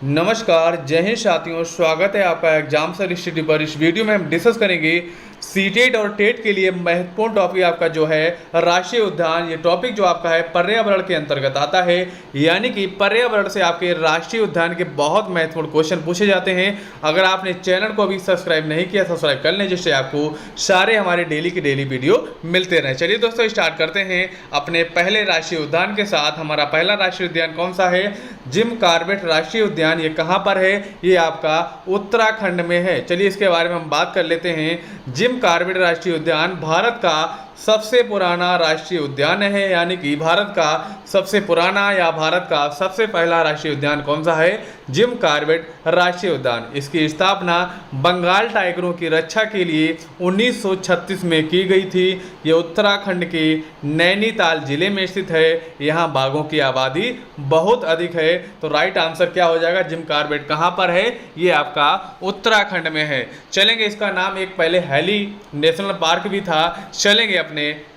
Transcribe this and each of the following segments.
नमस्कार, जय हिंद साथियों। स्वागत है आपका एग्जाम सर स्टडी पर। इस वीडियो में हम डिस्कस करेंगे सीटेट और टेट के लिए महत्वपूर्ण टॉपिक आपका जो है राष्ट्रीय उद्यान। ये टॉपिक जो आपका है पर्यावरण के अंतर्गत आता है, यानी कि पर्यावरण से आपके राष्ट्रीय उद्यान के बहुत महत्वपूर्ण क्वेश्चन पूछे जाते हैं। अगर आपने चैनल को अभी सब्सक्राइब नहीं किया, सब्सक्राइब कर लें, जिससे आपको सारे हमारे डेली की डेली वीडियो मिलते रहें। चलिए दोस्तों, स्टार्ट करते हैं अपने पहले राष्ट्रीय उद्यान के साथ। हमारा पहला राष्ट्रीय उद्यान कौन सा है? जिम कॉर्बेट राष्ट्रीय उद्यान। ये कहाँ पर है? ये आपका उत्तराखंड में है। चलिए इसके बारे में हम बात कर लेते हैं। जिम कॉर्बेट राष्ट्रीय उद्यान भारत का सबसे पुराना राष्ट्रीय उद्यान है, यानी कि भारत का सबसे पुराना या भारत का सबसे पहला राष्ट्रीय उद्यान कौन सा है? जिम कॉर्बेट राष्ट्रीय उद्यान। इसकी स्थापना बंगाल टाइगरों की रक्षा के लिए 1936 में की गई थी। ये उत्तराखंड के नैनीताल जिले में स्थित है। यहाँ बाघों की आबादी बहुत अधिक है, तो राइट आंसर क्या हो जाएगा? जिम कॉर्बेट कहाँ पर है? ये आपका उत्तराखंड में है। चलेंगे, इसका नाम एक पहले हैली नेशनल पार्क भी था। चलेंगे अपने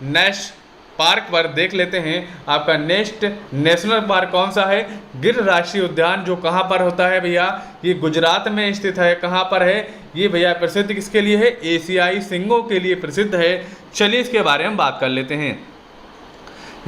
नेक्स्ट पार्क पर देख लेते हैं। आपका नेक्स्ट नेशनल पार्क कौन सा है? गिर राष्ट्रीय उद्यान, जो कहाँ पर होता है भैया? ये गुजरात में स्थित है। कहाँ पर है ये भैया? प्रसिद्ध किसके लिए है? एशियाई सिंहों के लिए प्रसिद्ध है। चलिए इसके बारे में बात कर लेते हैं।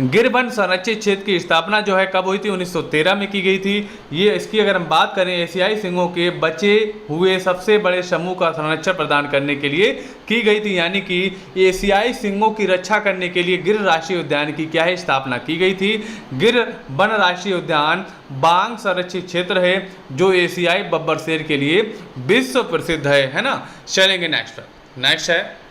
गिर वन संरक्षित क्षेत्र की स्थापना जो है कब हुई थी? 1913 में की गई थी। ये इसकी अगर हम बात करें, एशियाई सिंहों के बचे हुए सबसे बड़े समूह का संरक्षण प्रदान करने के लिए की गई थी, यानी कि एशियाई सिंहों की रक्षा करने के लिए गिर राष्ट्रीय उद्यान की क्या है? स्थापना की गई थी। गिर वन राष्ट्रीय उद्यान बाघ संरक्षित क्षेत्र है, जो एशियाई बब्बर शेर के लिए विश्व प्रसिद्ध है ना। चलेंगे नेक्स्ट है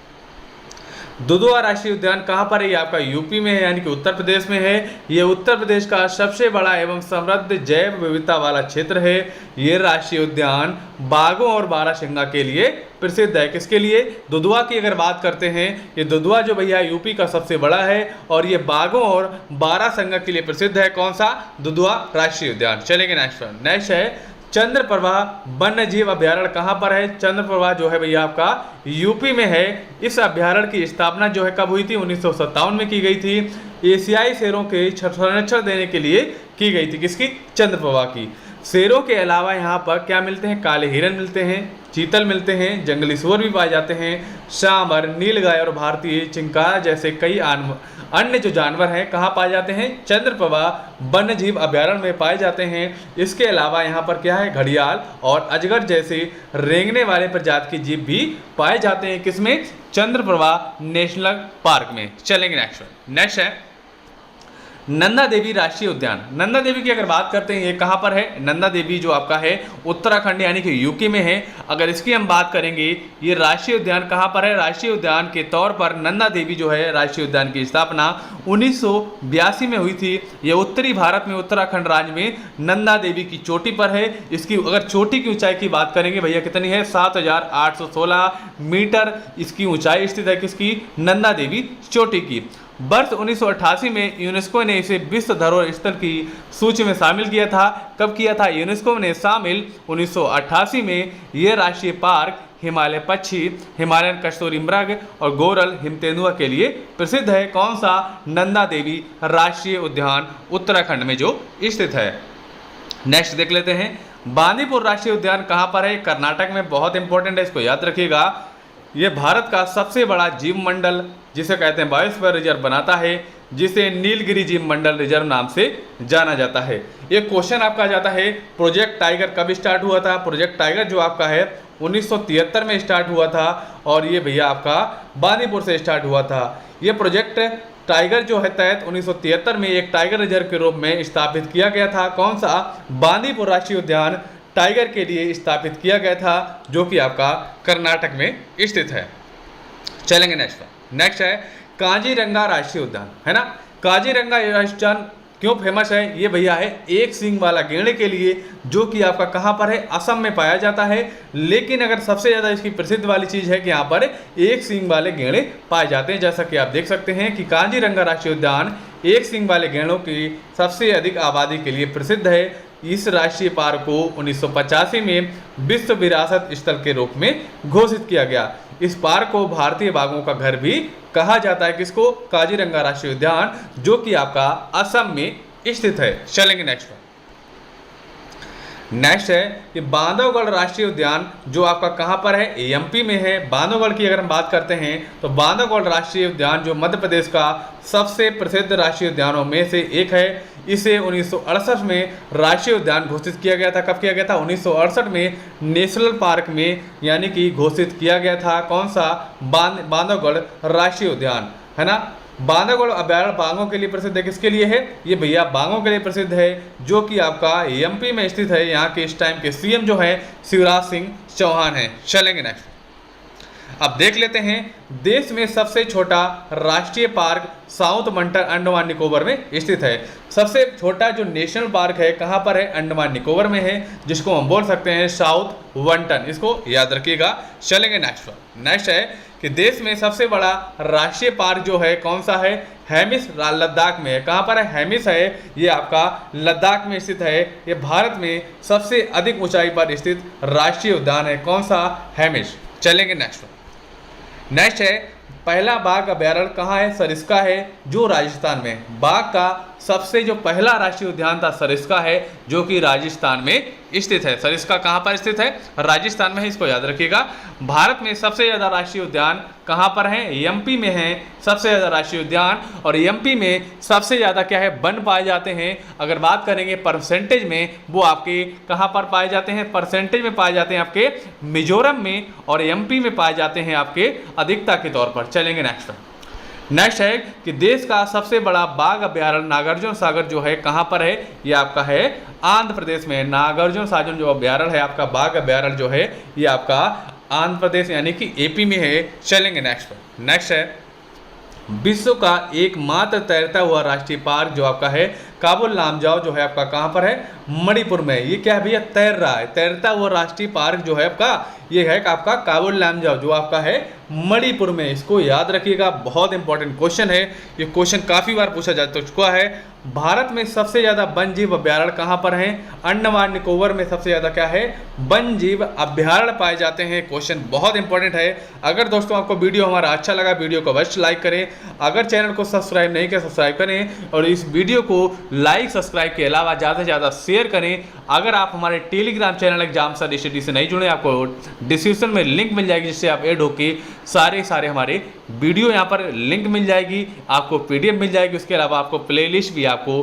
दुधवा राष्ट्रीय उद्यान। कहाँ पर है? ये आपका यूपी में है, यानी कि उत्तर प्रदेश में है। ये उत्तर प्रदेश का सबसे बड़ा एवं समृद्ध जैव विविधता वाला क्षेत्र है। ये राष्ट्रीय उद्यान बाघों और बारहसिंगा के लिए प्रसिद्ध है। किसके लिए? दुधवा की अगर बात करते हैं, ये दुधवा जो भैया यूपी का सबसे बड़ा है और ये बाघों और बारहसिंगा के लिए प्रसिद्ध है। कौन सा? दुधवा राष्ट्रीय उद्यान। चलेंगे नेक्स्ट है चंद्रप्रभा वन्य जीव अभ्यारण्य। कहाँ पर है? चंद्रप्रभा जो है भैया आपका यूपी में है। इस अभ्यारण्य की स्थापना जो है कब हुई थी? 1957 में की गई थी। एशियाई शेरों के संरक्षण देने के लिए की गई थी। किसकी? चंद्रप्रभा की। शेरों के अलावा यहाँ पर क्या मिलते हैं? काले हिरन मिलते हैं, चीतल मिलते हैं, जंगली सुअर भी पाए जाते हैं, सांबर, नीलगाय और भारतीय चिंकारा जैसे कई अन्य जो जानवर हैं कहाँ पाए जाते हैं? चंद्रप्रभा वन्य जीव अभ्यारण्य में पाए जाते हैं। इसके अलावा यहाँ पर क्या है? घड़ियाल और अजगर जैसे रेंगने वाले प्रजाति के जीव भी पाए जाते हैं। किसमें? चंद्रप्रभा नेशनल पार्क में। चलेंगे नेक्स्ट है नंदा देवी राष्ट्रीय उद्यान। नंदा देवी की अगर बात करते हैं, ये कहाँ पर है? नंदा देवी जो आपका है उत्तराखंड यानी कि यूपी में है। अगर इसकी हम बात करेंगे, ये राष्ट्रीय उद्यान कहाँ पर है? राष्ट्रीय उद्यान के तौर पर नंदा देवी जो है राष्ट्रीय उद्यान की स्थापना 1982 में हुई थी। ये उत्तरी भारत में उत्तराखंड राज्य में नंदा देवी की चोटी पर है। इसकी अगर चोटी की ऊंचाई की बात करेंगे भैया, कितनी है? 7,816 मीटर इसकी ऊंचाई स्थित है। किसकी? नंदा देवी चोटी की। वर्ष 1988 में यूनेस्को ने इसे विश्व धरोहर स्थल की सूची में शामिल किया था। कब किया था यूनेस्को ने शामिल? 1988 में। यह राष्ट्रीय पार्क हिमालय पक्षी, हिमालयन कस्तूरी मृग और गोरल हिमतेंदुआ के लिए प्रसिद्ध है। कौन सा? नंदा देवी राष्ट्रीय उद्यान उत्तराखंड में जो स्थित है। नेक्स्ट देख लेते हैं बांदीपुर राष्ट्रीय उद्यान कहाँ पर है? कर्नाटक में। बहुत इंपॉर्टेंट है, इसको याद रखिएगा। ये भारत का सबसे बड़ा जीव मंडल जिसे कहते हैं बायोस्फीयर रिजर्व बनाता है, जिसे नीलगिरी जीव मंडल रिजर्व नाम से जाना जाता है। ये क्वेश्चन आपका जाता है प्रोजेक्ट टाइगर कब स्टार्ट हुआ था? प्रोजेक्ट टाइगर जो आपका है 1973 में स्टार्ट हुआ था और ये भैया आपका बांदीपुर से स्टार्ट हुआ था। ये प्रोजेक्ट टाइगर जो है तहत 1973 में एक टाइगर रिजर्व के रूप में स्थापित किया गया था। कौन सा? बांदीपुर राष्ट्रीय उद्यान टाइगर के लिए स्थापित किया गया था, जो कि आपका कर्नाटक में स्थित है। चलेंगे नेक्स्ट है काजीरंगा राष्ट्रीय उद्यान, है ना। काजीरंगा राष्ट्रीय उद्यान क्यों फेमस है? ये भैया है एक सींग वाला गैंडे के लिए, जो कि आपका कहाँ पर है? असम में पाया जाता है। लेकिन अगर सबसे ज़्यादा इसकी प्रसिद्ध वाली चीज़ है कि यहाँ पर एक सींग वाले गैंडे पाए जाते हैं। जैसा कि आप देख सकते हैं कि काजीरंगा राष्ट्रीय उद्यान एक सींग वाले गैंडों की सबसे अधिक आबादी के लिए प्रसिद्ध है। इस राष्ट्रीय पार्क को 1985 में विश्व विरासत स्थल के रूप में घोषित किया गया। इस पार्क को भारतीय बाघों का घर भी कहा जाता है। किसको? काजीरंगा राष्ट्रीय उद्यान, जो कि आपका असम में स्थित है। चलेंगे नेक्स्ट। नेक्स्ट है कि बांधवगढ़ राष्ट्रीय उद्यान जो आपका कहाँ पर है, एमपी में है। बांधवगढ़ की अगर हम बात करते हैं तो बांधवगढ़ राष्ट्रीय उद्यान जो मध्य प्रदेश का सबसे प्रसिद्ध राष्ट्रीय उद्यानों में से एक है। इसे 1968 में राष्ट्रीय उद्यान घोषित किया गया था। कब किया गया था? 1968 में नेशनल पार्क में यानी कि घोषित किया गया था। कौन सा? बांधवगढ़ राष्ट्रीय उद्यान, है ना। बांधवगढ़ अभयारण्य बाघों के लिए प्रसिद्ध है। किसके लिए है ये भैया? बाघों के लिए प्रसिद्ध है, जो कि आपका एमपी में स्थित है। यहाँ के इस टाइम के सीएम जो है शिवराज सिंह चौहान है। चलेंगे नेक्स्ट। अब देख लेते हैं देश में सबसे छोटा राष्ट्रीय पार्क साउथ मंटन अंडमान निकोबार में स्थित है। सबसे छोटा जो नेशनल पार्क है कहाँ पर है? अंडमान निकोबार में है, जिसको हम बोल सकते हैं साउथ वंटन। इसको याद रखिएगा। चलेंगे नेक्स्ट पर। नेक्स्ट है कि देश में सबसे बड़ा राष्ट्रीय पार्क जो है कौन सा है? हेमिस लद्दाख में है। कहाँ पर है? हेमिस है, ये आपका लद्दाख में स्थित है। ये भारत में सबसे अधिक ऊंचाई पर स्थित राष्ट्रीय उद्यान है। कौन सा? हेमिस। चलेंगे नेक्स्ट। नेक्स्ट है पहला बाघ अभयारण्य कहाँ है? सरिस्का है, जो राजस्थान में है। बाघ का सबसे जो पहला राष्ट्रीय उद्यान था सरिस्का है, जो कि राजस्थान में स्थित है। सरिस्का कहाँ पर स्थित है? राजस्थान में है, इसको याद रखिएगा। भारत में सबसे ज़्यादा राष्ट्रीय उद्यान कहाँ पर है? एमपी में है सबसे ज़्यादा राष्ट्रीय उद्यान। और एमपी में सबसे ज़्यादा क्या है? वन पाए जाते हैं। अगर बात करेंगे परसेंटेज में, वो आपके कहाँ पर पाए जाते हैं? परसेंटेज में पाए जाते हैं आपके मिजोरम में, और एमपी में पाए जाते हैं आपके अधिकता के तौर पर। चलेंगे नेक्स्ट। नेक्स्ट है कि देश का सबसे बड़ा बाघ अभयारण्य नागार्जुन सागर जो है कहाँ पर है? ये आपका है आंध्र प्रदेश में। नागार्जुन सागर जो अभयारण्य है आपका, बाघ अभयारण्य जो है, ये आपका आंध्र प्रदेश यानी कि एपी में है। चलेंगे नेक्स्ट पर। नेक्स्ट है विश्व का एकमात्र तैरता हुआ राष्ट्रीय पार्क जो आपका है काबुल लामजाओ जो है आपका कहाँ पर है? मणिपुर में। ये क्या है भैया? तैर रहा है। तैरता हुआ राष्ट्रीय पार्क जो है आपका, ये है आपका काबुल लामजाओ जो आपका है मणिपुर में। इसको याद रखिएगा, बहुत इंपॉर्टेंट क्वेश्चन है। ये क्वेश्चन काफ़ी बार पूछा जा चुका है। भारत में सबसे ज़्यादा वन जीव अभ्यारण्य कहाँ पर हैं? अंडमान निकोबार में सबसे ज़्यादा क्या है? वन जीव अभ्यारण्य पाए जाते हैं। क्वेश्चन बहुत इंपॉर्टेंट है। अगर दोस्तों आपको वीडियो हमारा अच्छा लगा, वीडियो को अवश्य लाइक करें। अगर चैनल को सब्सक्राइब नहीं किया, सब्सक्राइब करें, और इस वीडियो को लाइक सब्सक्राइब के अलावा ज़्यादा से ज़्यादा शेयर करें। अगर आप हमारे टेलीग्राम चैनल एग्जाम स्टडी से नहीं जुड़े, आपको डिस्क्रिप्शन में लिंक मिल जाएगी, जिससे आप ऐड होकर सारे हमारे वीडियो यहाँ पर लिंक मिल जाएगी, आपको PDF मिल जाएगी। उसके अलावा आपको प्लेलिस्ट भी आपको